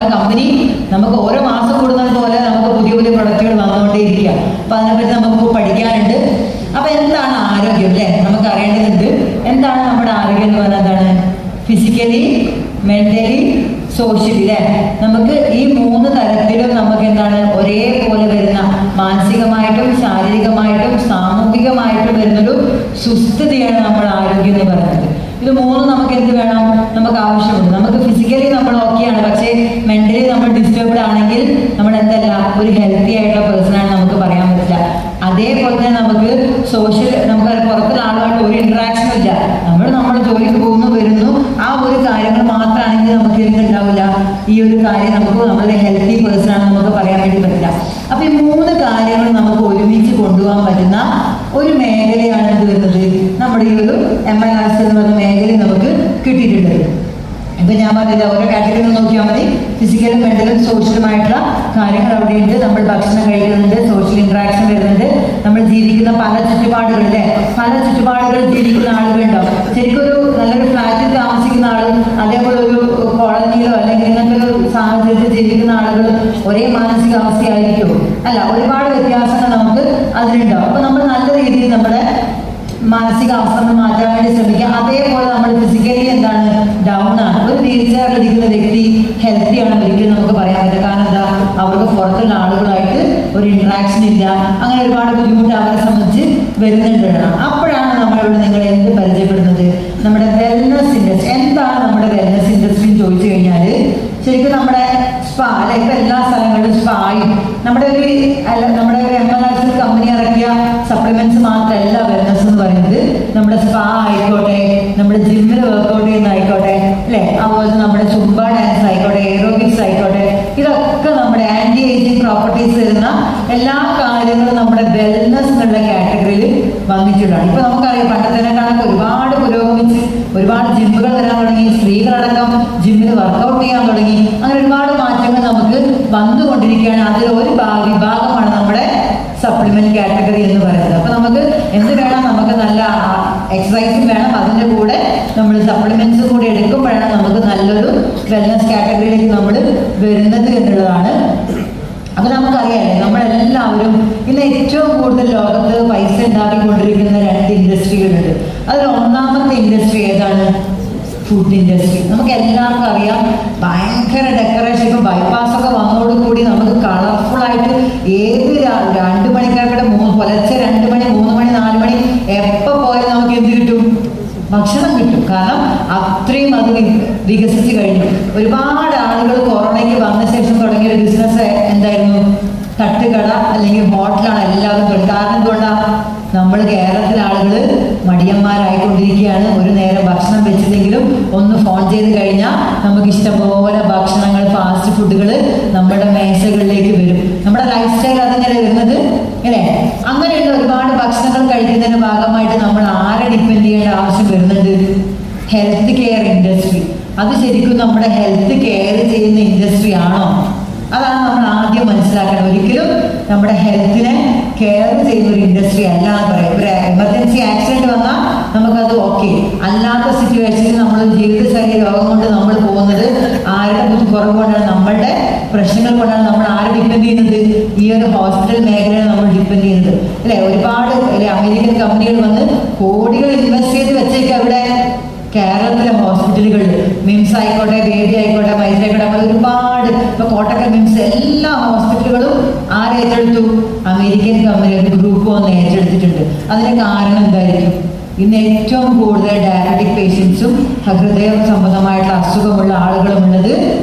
Company നമുക്ക് ഓരോ മാസം കൂടുന്നത് പോലെ നമുക്ക് പുതിയ പുതിയ പ്രൊഡക്റ്റുകൾ വന്നുകൊണ്ടേയിരിക്കുക. അപ്പൊ അതിനെപ്പറ്റി നമുക്ക് പഠിക്കാനുണ്ട്. അപ്പൊ എന്താണ് ആരോഗ്യം അല്ലേ, നമുക്ക് അറിയേണ്ടതുണ്ട്. എന്താണ് നമ്മുടെ ആരോഗ്യം എന്ന് പറഞ്ഞാൽ എന്താണ്? ഫിസിക്കലി, മെന്റലി, സോഷ്യലി അല്ലേ. നമുക്ക് ഈ 3 തരത്തിലും നമുക്ക് എന്താണ് ഒരേപോലെ വരുന്ന മാനസികമായിട്ടും ശാരീരികമായിട്ടും സാമൂഹികമായിട്ടും വരുന്നൊരു സുസ്ഥിതിയാണ് നമ്മുടെ ആരോഗ്യം എന്ന് പറയുന്നത്. ഇത് 3 നമുക്ക് എന്ത് വേണം? നമുക്ക് ആവശ്യമുണ്ട്. നമുക്ക് ഫിസിക്കലി നമ്മൾ ഓക്കെയാണ്, പക്ഷേ മെന്റലി നമ്മൾ ഡിസ്റ്റർബ്ഡ് ആണെങ്കിൽ നമ്മൾ എന്തല്ല ഒരു ഹെൽത്തി ആയിട്ടുള്ള പേഴ്സണാണ് നമുക്ക് പറയാൻ പറ്റില്ല. അതേപോലെ തന്നെ നമുക്ക് സോഷ്യൽ, നമുക്ക് പുറത്തുള്ള ആളുമായിട്ട് ഒരു ഇന്ററാക്ഷനും ഇല്ല. നമ്മുടെ ജോലിക്ക് പോകുന്നു വരുന്നു, ആ ഒരു കാര്യങ്ങൾ മാത്രമാണെങ്കിൽ നമുക്ക് എന്തുണ്ടാവില്ല, ഈ ഒരു കാര്യം നമുക്ക് നമ്മുടെ ഹെൽത്തി പേഴ്സൺ ആണ് നമുക്ക് പറയാൻ വേണ്ടി പറ്റില്ല. അപ്പൊ ഈ 3 കാര്യങ്ങൾ നമുക്ക് ഒരുമിച്ച് കൊണ്ടുപോകാൻ പറ്റുന്ന ഒരു മേഖലയാണ് എന്ത് വരുന്നത്, നമ്മുടെ ഈ ഒരു MLRC എന്ന് പറയുന്ന മേഖല നമുക്ക് കിട്ടിയിട്ടുണ്ട്. ഇപ്പൊ ഞാൻ പറഞ്ഞില്ല, ഓരോ കാറ്റഗറി നോക്കിയാൽ മതി. ഫിസിക്കലും മെന്റലും സോഷ്യലുമായിട്ടുള്ള കാര്യങ്ങൾ അവിടെയുണ്ട്. നമ്മൾ ഭക്ഷണം കഴിക്കുന്നുണ്ട്, സോഷ്യൽ ഇന്ററാക്ഷൻ വരുന്നുണ്ട്, നമ്മൾ ജീവിക്കുന്ന പല ചുറ്റുപാടുകളിലെ പല ചുറ്റുപാടുകളിൽ ജീവിക്കുന്ന ആളുകളുണ്ടാവും. ശരിക്കും ഒരു നല്ലൊരു ഫ്ലാറ്റിൽ താമസിക്കുന്ന ആളും അതേപോലെ ഒരു കോളനിയിലോ അല്ലെങ്കിൽ ഇങ്ങനത്തെ ഒരു സാഹചര്യത്തിൽ ജീവിക്കുന്ന ആളുകളും ഒരേ മാനസികാവസ്ഥയായിരിക്കും അല്ല, ഒരുപാട് വ്യത്യാസങ്ങൾ നമുക്ക് അതിലുണ്ടാവും. അപ്പൊ നമ്മൾ നല്ല രീതിയിൽ നമ്മുടെ മാനസികാവസ്ഥ മാറ്റാൻ വേണ്ടി ശ്രമിക്കുക. അതേപോലെ നമ്മൾ ഫിസിക്കലി എന്താണ് ഡൗൺ ആണ്. ഒരു വീൽ ചെയറിലിരിക്കുന്ന വ്യക്തി ഹെൽത്തി ആണെന്ന് ഒരിക്കലും നമുക്ക് പറയാൻ പറ്റില്ല. കാരണം എന്താ, അവർക്ക് പുറത്തുള്ള ആളുകളായിട്ട് ഒരു ഇന്ററാക്ഷൻ ഇല്ല. അങ്ങനെ ഒരുപാട് ബുദ്ധിമുട്ട് അവരെ സംബന്ധിച്ച് വരുന്നുണ്ട്. അപ്പോഴാണ് നമ്മളിവിടെ നിങ്ങൾ എന്ത് പരിചയപ്പെടുന്നത്, നമ്മുടെ വെൽനസ് ഇൻഡസ്ട്രി. എന്താണ് നമ്മുടെ വെൽനസ് ഇൻഡസ്ട്രി എന്ന് ചോദിച്ചു കഴിഞ്ഞാൽ ശരിക്കും നമ്മുടെ സ്പാ അല്ലെ, ഇപ്പൊ എല്ലാ സ്ഥലങ്ങളിലും സ്പായും നമ്മുടെ ഒരു MLRC കമ്പനി ഇറക്കിയ സപ്ലിമെന്റ്സ് മാത്രമല്ല വെൽനസ് എന്ന് പറയുന്നത്. നമ്മുടെ സ്പാ ആയിക്കോട്ടെ, നമ്മുടെ ജിമ്മിൽ വർക്ക്ഔട്ട് ചെയ്യുന്ന ആയിക്കോട്ടെ അല്ലെ, അതുപോലെ നമ്മുടെ സുംബ ഡാൻസ് ആയിക്കോട്ടെ, എയറോബിക്സ് ആയിക്കോട്ടെ, ഇതൊക്കെ നമ്മുടെ ആന്റി ഏജിങ് പ്രോപ്പർട്ടീസ് വരുന്ന എല്ലാ കാര്യങ്ങളും നമ്മുടെ വെൽനസ് എന്നുള്ള കാറ്റഗറിയിൽ വന്നിട്ടുള്ളതാണ്. ഇപ്പൊ നമുക്കറിയാം, പണ്ടത്തേക്കാളൊക്കെ ഒരുപാട് പുരോഗമിച്ച് ഒരുപാട് ജിമ്മുകൾ വരാൻ തുടങ്ങി, സ്ത്രീകളടക്കം ജിമ്മിൽ വർക്ക്ഔട്ട് ചെയ്യാൻ തുടങ്ങി. അങ്ങനെ ഒരുപാട് മാറ്റങ്ങൾ നമുക്ക് വന്നുകൊണ്ടിരിക്കുകയാണ്. അതിൽ ഒരു വിഭാഗമാണ് നമ്മുടെ സപ്ലിമെന്റ് കാറ്റഗറി എന്ന് പറയുന്നത്. അപ്പൊ നമുക്ക് എന്ത് വേണം, നമുക്ക് നല്ല എക്സസൈസും വേണം, അതിൻ്റെ കൂടെ നമ്മൾ സപ്ലിമെന്റ്സും കൂടി എടുക്കുമ്പോഴാണ് നമുക്ക് നല്ലൊരു വെൽനസ് കാറ്റഗറിയിലേക്ക് നമ്മൾ വരുന്നത് എന്നുള്ളതാണ്. അപ്പൊ നമുക്കറിയാമല്ലേ, നമ്മളെല്ലാവരും ഇന്ന് ഏറ്റവും കൂടുതൽ ലോകത്ത് പൈസ ഉണ്ടാക്കിക്കൊണ്ടിരിക്കുന്ന 2 ഇൻഡസ്ട്രികളുണ്ട്. അതിൽ ഒന്നാമത്തെ ഇൻഡസ്ട്രി ഏതാണ്? Food industry. നമുക്ക് എല്ലാവർക്കും അറിയാം, ഭയങ്കര ഡെക്കറേഷൻ. ഇപ്പൊ ബൈപ്പാസ് ഒക്കെ വന്നതോടുകൂടി നമുക്ക് കളർഫുൾ ആയിട്ട് ഏത് 2 മണിക്കാരുടെ പുലർച്ചെ 2 മണി 3 മണി 4 മണി എപ്പോൾ പോയാലും നമുക്ക് എന്ത് കിട്ടും? ഭക്ഷണം കിട്ടും. കാരണം അത്രയും അത് വികസിച്ച് കഴിഞ്ഞു. ഒരുപാട് ആളുകൾ കൊറോണയ്ക്ക് വന്ന ശേഷം തുടങ്ങിയ ഒരു ബിസിനസ് എന്തായിരുന്നു? തട്ടുകട അല്ലെങ്കിൽ ഹോട്ടലാണ് എല്ലാവരും തുടങ്ങി. കാരണം എന്തുകൊണ്ടാണ്? നമ്മൾ കേരളത്തിലെ ആളുകൾ മടിയന്മാരായിക്കൊണ്ടിരിക്കുകയാണ്. ഒരു നേരം ഭക്ഷണം വെച്ചില്ലെങ്കിലും ഒന്ന് ഫോൺ ചെയ്ത് കഴിഞ്ഞാൽ നമുക്ക് ഇഷ്ടംപോലെ ഭക്ഷണങ്ങൾ, ഫാസ്റ്റ് ഫുഡുകൾ നമ്മുടെ മേശകളിലേക്ക് വരും. നമ്മുടെ ലൈഫ് സ്റ്റൈൽ അതങ്ങനെ വരുന്നത് അല്ലേ. അങ്ങനെയുള്ള ഒരുപാട് ഭക്ഷണങ്ങൾ കഴിക്കുന്നതിന്റെ ഭാഗമായിട്ട് നമ്മൾ ആരെ ഡിപ്പെൻഡ് ചെയ്യേണ്ട ആവശ്യം വരുന്നുണ്ട്? Health care industry. അത് ശരിക്കും നമ്മുടെ ഹെൽത്ത് കെയർ ചെയ്യുന്ന ഇൻഡസ്ട്രി ആണോ? അതാണ് നമ്മൾ ആദ്യം മനസ്സിലാക്കണം. ഒരിക്കലും നമ്മുടെ ഹെൽത്തിനെ കെയർ ചെയ്യുന്ന ഒരു ഇൻഡസ്ട്രി അല്ല എന്ന് പറയും. ഒരു എമർജൻസി ആക്സിഡന്റ് വന്നാൽ നമുക്കത് ഓക്കെ. അല്ലാത്ത സിറ്റുവേഷനിൽ നമ്മൾ ജീവിതശൈലി രോഗം കൊണ്ട് നമ്മൾ പോകുന്നത് ആരുടെ കുറവ് കൊണ്ടാണ്? നമ്മളുടെ പ്രശ്നങ്ങൾ കൊണ്ടാണ് നമ്മൾ ആരെ ഡിപ്പെൻഡ് ചെയ്യുന്നത്? ഈ ഒരു ഹോസ്പിറ്റൽ മേഖലയെ നമ്മൾ ഡിപ്പെൻഡ് ചെയ്യുന്നത് അല്ലെ. ഒരുപാട് അമേരിക്കൻ കമ്പനികൾ വന്ന് കോടികൾ ഇൻവെസ്റ്റ് ചെയ്ത് വെച്ചേക്ക് അവിടെ കേരളത്തിലെ ഹോസ്പിറ്റലുകളിൽ. മിംസ് ആയിക്കോട്ടെ, ബേബി ആയിക്കോട്ടെ, മൈസൂരായിക്കോട്ടെ, അങ്ങനെ ഒരുപാട്. ഇപ്പൊ കോട്ടക്കൽ മിംസ് എല്ലാ ഹോസ്പിറ്റലുകളും ആരേറ്റെടുത്തു? അമേരിക്കൻ കമ്പനി ഒരു ഗ്രൂപ്പ് വന്ന് ഏറ്റെടുത്തിട്ടുണ്ട്. അതിന് കാരണം എന്തായിരിക്കും? ഇന്ന് ഏറ്റവും കൂടുതൽ ഡയബറ്റിക് പേഷ്യൻസും ഹൃദയ സംബന്ധമായിട്ടുള്ള അസുഖമുള്ള ആളുകളും ഉള്ളത്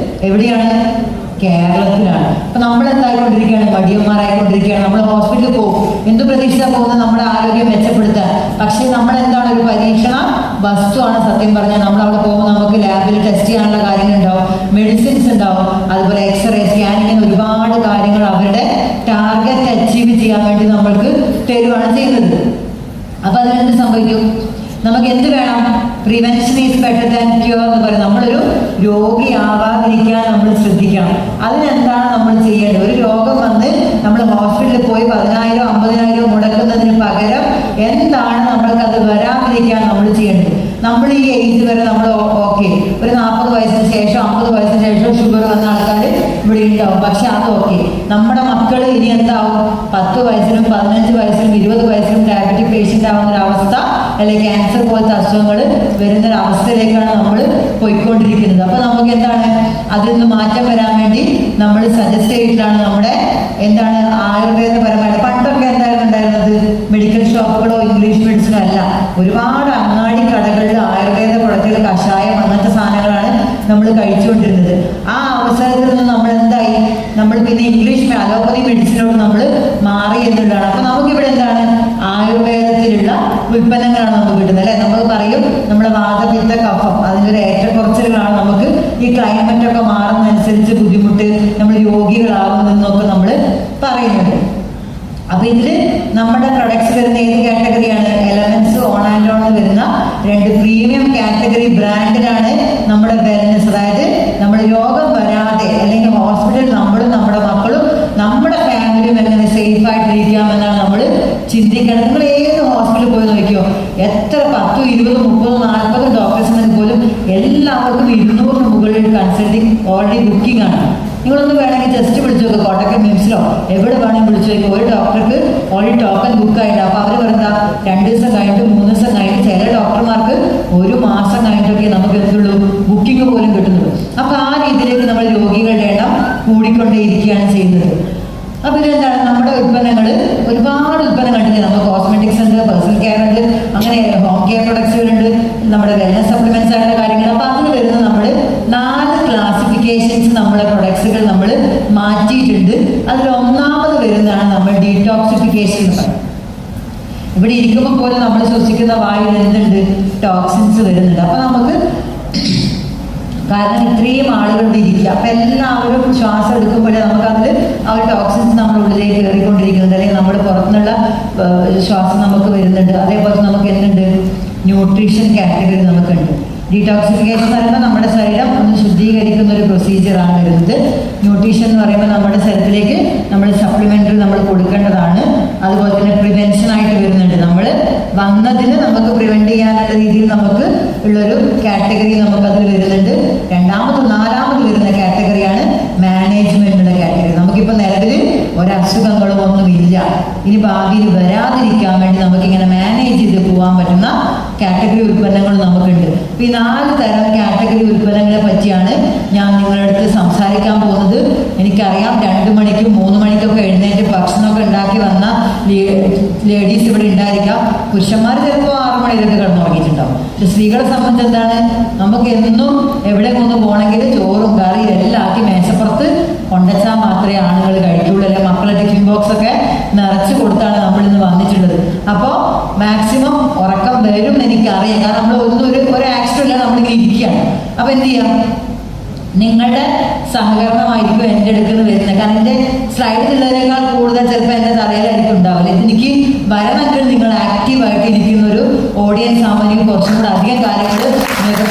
എവിടെയാണ്? കേരളത്തിലാണ്. അപ്പൊ നമ്മൾ എന്തായിക്കൊണ്ടിരിക്കുകയാണ്? മടിയന്മാരായിക്കൊണ്ടിരിക്കുകയാണ്. നമ്മൾ ഹോസ്പിറ്റലിൽ പോകും, എന്ത് പ്രതീക്ഷ പോകുന്നത്? നമ്മുടെ ആരോഗ്യം മെച്ചപ്പെടുത്താൻ. പക്ഷെ നമ്മൾ എന്താണ്? ഒരു പരീക്ഷണ വസ്തുവാണ് സത്യം പറഞ്ഞാൽ. നമ്മൾ അവിടെ പോകുമ്പോൾ നമുക്ക് ലാബിൽ ടെസ്റ്റ് ചെയ്യാനുള്ള കാര്യങ്ങൾ ഉണ്ടാവും, മെഡിസിൻസ് ഉണ്ടാവും, അതുപോലെ എക്സ്റേ, സ്കാനിങ്, ഒരുപാട് കാര്യങ്ങൾ അവരുടെ ടാർഗറ്റ് അച്ചീവ് ചെയ്യാൻ വേണ്ടി നമ്മൾക്ക് തരുവാണ് ചെയ്യുന്നത്. അപ്പൊ അതിനെന്ത് സംഭവിക്കും? നമുക്ക് എന്ത് വേണം? Prevention is better than cure എന്ന് പറയും. നമ്മളൊരു രോഗിയാവാതിരിക്കാൻ നമ്മൾ ശ്രദ്ധിക്കണം. അതിനെന്താണ് നമ്മൾ ചെയ്യേണ്ടത്? ഒരു രോഗം വന്ന് നമ്മൾ ഹോസ്പിറ്റലിൽ പോയി 10,000 50,000 മുടക്കുന്നതിന് പകരം എന്താണ് നമ്മൾക്ക് അത് വരാതിരിക്കാൻ നമ്മൾ ചെയ്യേണ്ടത്? നമ്മൾ ഈ ഏജ് വരെ നമ്മൾ ഓക്കെ, ഒരു 40 വയസ്സിന് ശേഷം 50 വയസ്സിന് ശേഷം ഷുഗർ വന്ന ആൾക്കാർ ഇവിടെ ഉണ്ടാവും. പക്ഷെ അതൊക്കെ നമ്മുടെ മക്കൾ ഇനി എന്താവും, 10 വയസ്സിലും 15 വയസ്സിലും 20 വയസ്സിലും ഡയബറ്റിക് പേഷ്യൻ്റ് ആവുന്ന ഒരു അവസ്ഥ, അല്ലെങ്കിൽ ക്യാൻസർ പോലത്തെ അസുഖങ്ങൾ വരുന്നൊരവസ്ഥയിലേക്കാണ് നമ്മൾ പോയിക്കൊണ്ടിരിക്കുന്നത്. അപ്പോൾ നമുക്ക് എന്താണ്, അതിൽ നിന്ന് മാറ്റം വരാൻ വേണ്ടി നമ്മൾ സജസ്റ്റ് ചെയ്തിട്ടാണ് നമ്മുടെ എന്താണ് ആയുർവേദപരമായിട്ട്. പണ്ടൊക്കെ എന്തായിരുന്നു ഉണ്ടായിരുന്നത്, മെഡിക്കൽ ഷോപ്പുകളോ ഇംഗ്ലീഷ് മെഡിസിനോ അല്ല, ഒരുപാട് അങ്ങാടി കടകളിൽ ആയുർവേദ പ്രൊഡക്റ്റുകൾ, കഷായം, അങ്ങനത്തെ സാധനങ്ങളാണ് നമ്മൾ കഴിച്ചുകൊണ്ടിരുന്നത്. ആ അവസരത്തിൽ നിന്ന് നമ്മൾ എന്തായി, നമ്മൾ പിന്നെ ഇംഗ്ലീഷ് അലോപ്പതി മെഡിസിനോട് നമ്മൾ മാറി എന്നുള്ളതാണ്. അപ്പൊ നമുക്കിവിടെ എന്താണ്, ആയുർവേദത്തിലുള്ള ഉൽപ്പന്നങ്ങളാണ് നമുക്ക് കിട്ടുന്നത് അല്ലെ. നമ്മൾ പറയും നമ്മുടെ വാതപിത്ത കഫം അതിനൊരു ഏറ്റക്കുറച്ചിലുകളാണ് നമുക്ക് ഈ ക്ലൈമറ്റ് ഒക്കെ മാറുന്നതനുസരിച്ച് ബുദ്ധിമുട്ട്, നമ്മൾ രോഗികളാകുന്നതെന്നൊക്കെ നമ്മൾ പറയുന്നുണ്ട്. അപ്പൊ ഇതില് നമ്മുടെ പ്രൊഡക്ട്സ് വരുന്ന ഏത് കാറ്റഗറിയാണ്, എലമെന്റ്സ്, ഓൺ ആൻഡ് ഓൺ വരുന്ന 2 പ്രീമിയം കാറ്റഗറി ബ്രാൻഡിലാണ് നമ്മുടെ വെൽനെസ്. അതായത് നമ്മൾ രോഗം വരാതെ അല്ലെങ്കിൽ ഹോസ്പിറ്റലിൽ നമ്മളും നമ്മുടെ മക്കളും നമ്മുടെ ഫാമിലിയും എങ്ങനെ സേഫ് ആയിട്ടിരിക്കാമെന്നാണ് നമ്മൾ ചിന്തിക്കണം. നിങ്ങൾ ഏത് ഹോസ്പിറ്റലിൽ പോയി നോക്കിയോ, എത്ര 10, 20, 30, 40 ഡോക്ടേഴ്സിന് പോലും എല്ലാവർക്കും 200 മുകളിൽ കൺസൾട്ടിങ് ഓൾറെഡി ബുക്കിംഗ് ആണ്. നിങ്ങളൊന്ന് വേണമെങ്കിൽ ജസ്റ്റ് വിളിച്ചു നോക്കുക, കോട്ടക്കൽ മിംസിലോ എവിടെ വേണമെങ്കിൽ വിളിച്ചു നോക്കുക. ഒരു ഡോക്ടർക്ക് ഓൾറെഡി ടോക്കൺ ബുക്ക് ആയിട്ട്. അപ്പോൾ അവർ പറഞ്ഞാൽ 2 ദിവസം കഴിഞ്ഞിട്ട് 3 ദിവസം കഴിഞ്ഞിട്ട്, ചില ഡോക്ടർമാർക്ക് 1 മാസം കഴിഞ്ഞിട്ടൊക്കെ നമുക്ക് എന്തുള്ളൂ ബുക്കിംഗ് പോലും കിട്ടുന്നുള്ളൂ. അപ്പോൾ ആ രീതിയിലേക്ക് നമ്മൾ രോഗികളുടെ എണ്ണം കൂടിക്കൊണ്ടേയിരിക്കുകയാണ് ചെയ്യുന്നത്. അപ്പൊ ഇതെന്താണ്, നമ്മുടെ ഉൽപ്പന്നങ്ങൾ ഒരുപാട് ഉൽപ്പന്നങ്ങളുണ്ട്. നമുക്ക് കോസ്മെറ്റിക്സ് ഉണ്ട്, പേഴ്സണൽ കെയർ ഉണ്ട്, അങ്ങനെ ഹോം കെയർ പ്രൊഡക്ട്സുകളുണ്ട്, നമ്മുടെ വെൽനസ് സപ്ലിമെന്റ്സ് ആയിട്ടുള്ള കാര്യങ്ങൾ. അപ്പൊ അതിന് വരുന്ന നമ്മൾ 4 ക്ലാസിഫിക്കേഷൻസ് നമ്മളെ പ്രൊഡക്ട്സുകൾ നമ്മൾ മാറ്റിയിട്ടുണ്ട്. അതിൽ ഒന്നാമത് വരുന്നതാണ് നമ്മൾ ഡീടോക്സിഫിക്കേഷൻ എന്ന് പറയുന്നത്. ഇവിടെ ഇരിക്കുമ്പോൾ പോലും നമ്മൾ ശ്വസിക്കുന്ന വായുവിൽ എന്തുണ്ട്, ടോക്സിൻസ് വരുന്നുണ്ട്. അപ്പൊ നമുക്ക് കാരണം ഇത്രയും ആളുകളുടെ ഇരിക്കുക, അപ്പൊ എല്ലാവരും ശ്വാസം എടുക്കുമ്പോഴേ നമുക്കതിൽ ആ ഒരു ടോക്സിൻസ് നമ്മുടെ ഉള്ളിലേക്ക് കയറിക്കൊണ്ടിരിക്കുന്നുണ്ട്, അല്ലെങ്കിൽ നമ്മുടെ പുറത്തുനിന്നുള്ള ശ്വാസം നമുക്ക് വരുന്നുണ്ട്. അതേപോലെ നമുക്ക് എന്തുണ്ട്, ന്യൂട്രീഷൻ കാറ്റഗറി നമുക്കുണ്ട്. ഡീടോക്സിഫിക്കേഷൻ എന്ന് പറയുമ്പോൾ നമ്മുടെ ശരീരം ഒന്ന് ശുദ്ധീകരിക്കുന്ന ഒരു പ്രൊസീജിയറാണ് വരുന്നത്. ന്യൂട്രീഷൻ എന്ന് പറയുമ്പോൾ നമ്മുടെ ശരീരത്തിലേക്ക് നമ്മൾ സപ്ലിമെന്ററി നമ്മൾ കൊടുക്കേണ്ടതാണ്. അതുപോലെ തന്നെ പ്രിവെൻഷൻ ആയിട്ട് വരുന്നുണ്ട്. നമ്മൾ വന്നതിന് നമുക്ക് പ്രിവെന്റ് ചെയ്യാനുള്ള രീതിയിൽ നമുക്ക് ഉള്ളൊരു കാറ്റഗറി നമുക്കതിൽ വരുന്നുണ്ട്. രണ്ടാമത് 4ാമത് വരുന്ന കാറ്റഗറിയാണ് മാനേജ്മെന്റിന്റെ കാറ്റഗറി. നമുക്കിപ്പോൾ നിലവിൽ ഒരസുഖങ്ങളും ഒന്നുമില്ല, ഇനി ഭാവിയിൽ വരാതിരിക്കാൻ വേണ്ടി നമുക്കിങ്ങനെ മാനേജ് ചെയ്ത് പോകാൻ പറ്റുന്ന കാറ്റഗറി ഉൽപ്പന്നങ്ങൾ നമുക്കുണ്ട്. ഈ 4 തരം കാറ്റഗറി ഉൽപ്പന്നങ്ങളെ പറ്റിയാണ് ഞാൻ നിങ്ങളുടെ അടുത്ത് സംസാരിക്കാൻ പോകുന്നത്. എനിക്കറിയാം 2 മണിക്കും 3 മണിക്കൊക്കെ എഴുന്നേറ്റ് ഭക്ഷണമൊക്കെ ഉണ്ടാക്കി വന്ന ലേഡീസ് ഇവിടെ ഉണ്ടായിരിക്കാം. പുരുഷന്മാർ ചിലപ്പോൾ 6 മണിയിലൊക്കെ കിടന്നുറങ്ങിയിട്ടുണ്ടാവും. പക്ഷെ സ്ത്രീകളെ സംബന്ധിച്ച് എന്താണ്, നമുക്ക് എന്നും എവിടെ ഒന്ന് പോകണമെങ്കിൽ ചോറും കറിയും എല്ലാം ആക്കി മേശപ്പുറത്ത് കൊണ്ടുവച്ചാൽ മാത്രമേ ആണുങ്ങൾ കഴിക്കുള്ളൂ. അല്ലെ മക്കളെ ടിഫിൻ ബോക്സ് ഒക്കെ നിറച്ച് കൊടുത്താണ് നമ്മൾ ഇന്ന് വന്നിട്ടുള്ളത്. അപ്പോൾ മാക്സിമം ഉറക്കം വരും എനിക്കറിയാം, കാരണം നമ്മൾ ഒരു ആക്സിഡന്റ് ഇല്ല, നമ്മളിങ്ങനെ ഇരിക്കുകയാണ്. അപ്പൊ എന്ത് ചെയ്യാം, നിങ്ങളുടെ സഹകരണമായിരിക്കും എൻ്റെ അടുക്കുന്ന വരുന്നത്. കാരണം എൻ്റെ സ്ലൈഡിലുള്ളതിനേക്കാൾ കൂടുതൽ ചിലപ്പോൾ എൻ്റെ തലയിലായിരിക്കും ഉണ്ടാവില്ല. എനിക്ക് വരണമെങ്കിൽ നിങ്ങൾ ആക്റ്റീവായിട്ട് ഇരിക്കുന്ന ഒരു ഓഡിയൻസ് ആകുമ്പോൾ എനിക്ക് കുറച്ചും കൂടെ അധികം കാര്യങ്ങൾ നിങ്ങൾക്ക്